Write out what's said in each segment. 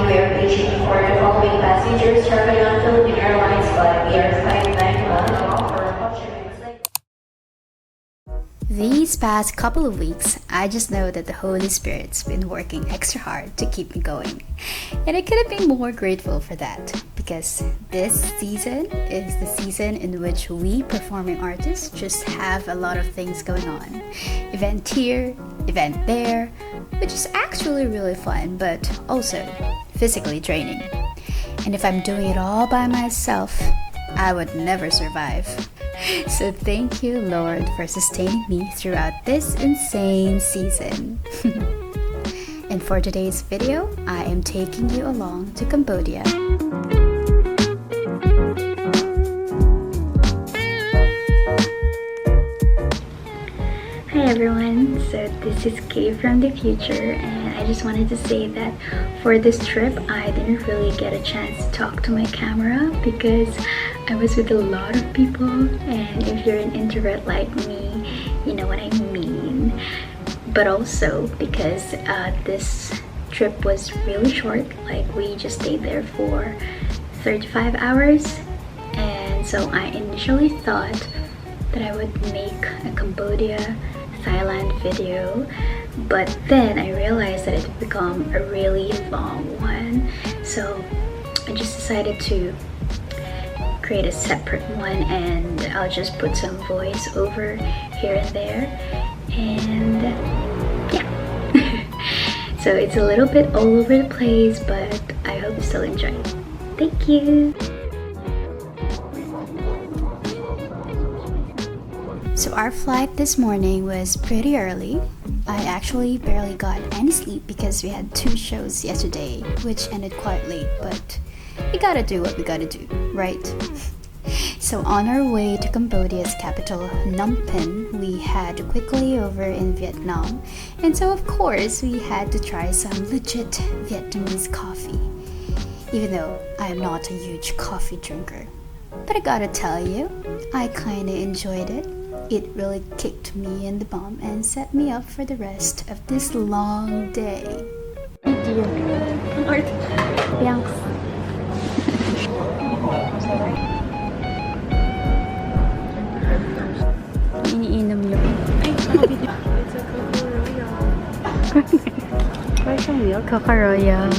we are paging for the following passengers traveling on Philippine Airlines flight BR591 for approximately. These past couple of weeks, I just know that the Holy Spirit's been working extra hard to keep me going. And I couldn't be more grateful for that, because this season is the season in which we performing artists just have a lot of things going on. Event here, event there, which is actually really fun, but also physically draining. And if I'm doing it all by myself, I would never survive. So thank you, Lord, for sustaining me throughout this insane season. And for today's video, I am taking you along to Cambodia. Hi everyone, so this is Kay from the future, and I just wanted to say that for this trip I didn't really get a chance to talk to my camera because I was with a lot of people, and if you're an introvert like me, you know what I mean. But also because this trip was really short, like we just stayed there for 35 hours, and so I initially thought that I would make a Cambodia Thailand video, but then I realized that it would become a really long one, so I just decided to create a separate one, and I'll just put some voice over here and there, and yeah. So it's a little bit all over the place, but I hope you still enjoy it. Thank you. So our flight this morning was pretty early. I actually barely got any sleep because we had 2 shows yesterday, which ended quite late, but we gotta do what we gotta do, right? So on our way to Cambodia's capital, Phnom Penh, we had a quick layover in Vietnam, and so of course we had to try some legit Vietnamese coffee, even though I am not a huge coffee drinker. But I gotta tell you, I kinda enjoyed it. It really kicked me in the bum and set me up for the rest of this long day. Iniinom yun. It's a Coco Royal. Where's the milk? Coco Royal.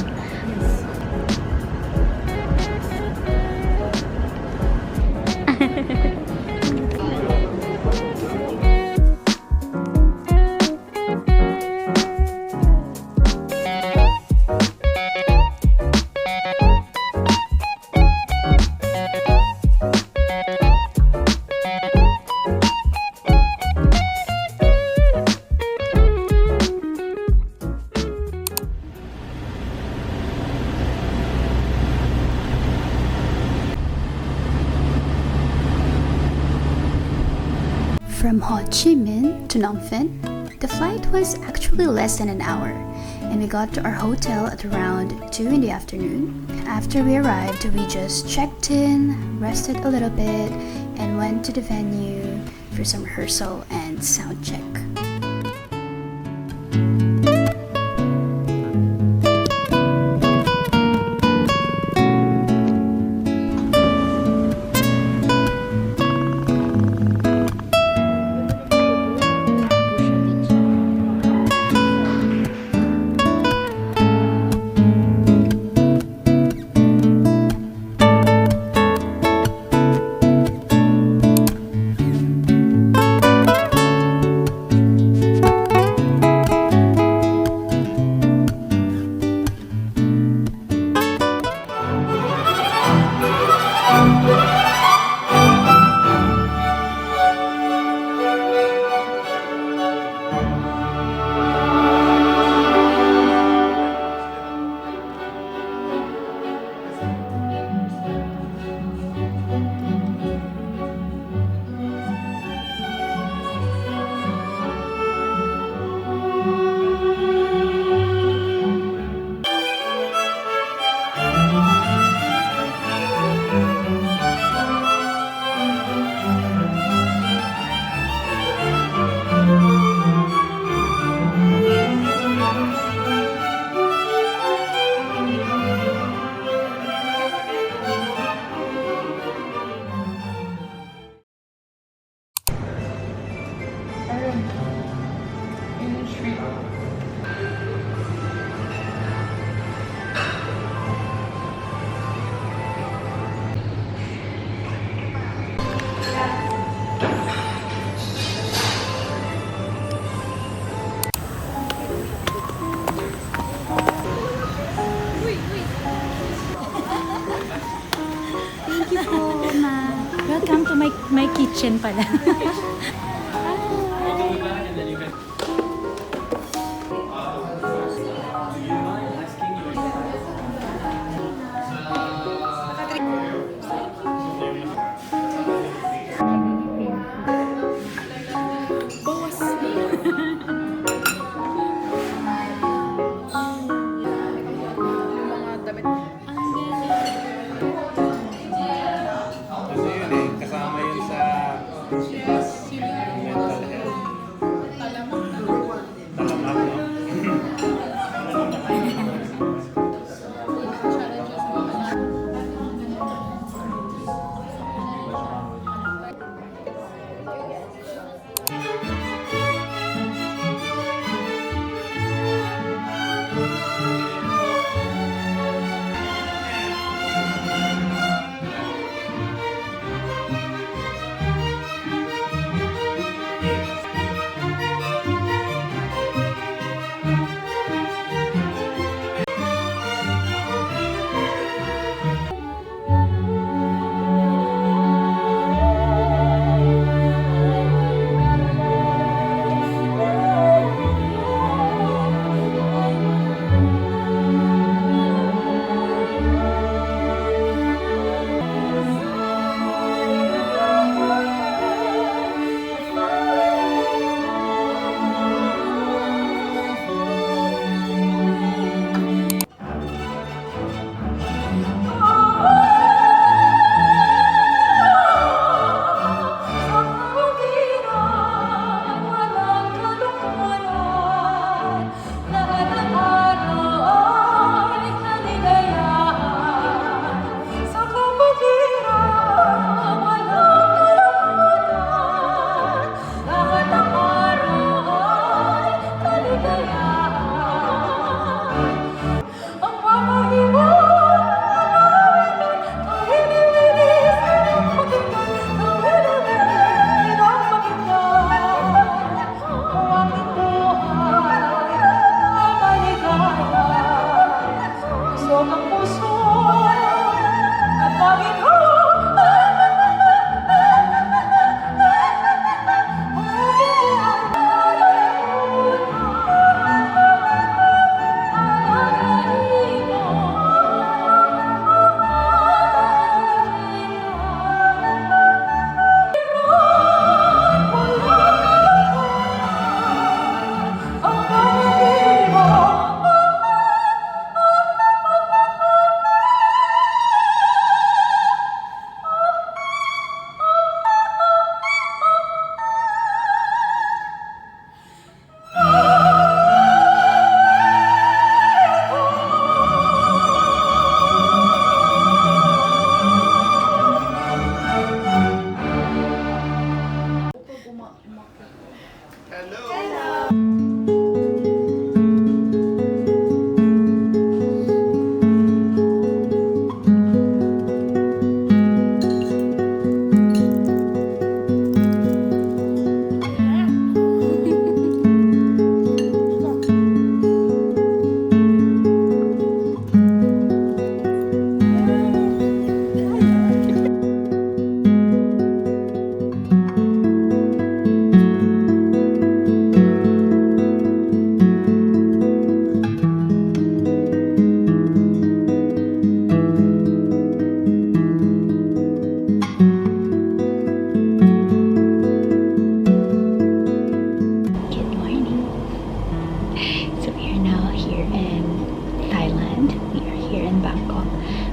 From Ho Chi Minh to Phnom Penh, the flight was actually less than an hour, and we got to our hotel at around 2 in the afternoon. After we arrived, we just checked in, rested a little bit, and went to the venue for some rehearsal and sound check. kitchen pala. Kasi yun eh, kasama yun sa mental health. Talamak, no?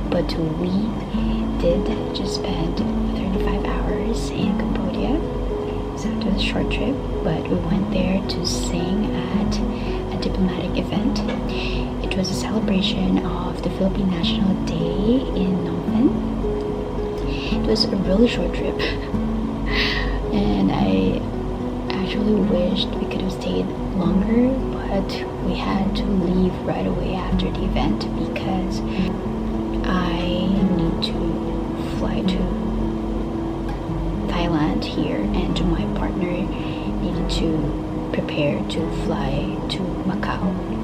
but we did just spend 35 hours in Cambodia. So it was a short trip, but we went there to sing at a diplomatic event. It was a celebration of the Philippine National Day in Phnom Penh. It was a really short trip and I actually wished we could have stayed longer, but we had to leave right away after the event because I need to fly to Thailand here, and my partner needed to prepare to fly to Macau.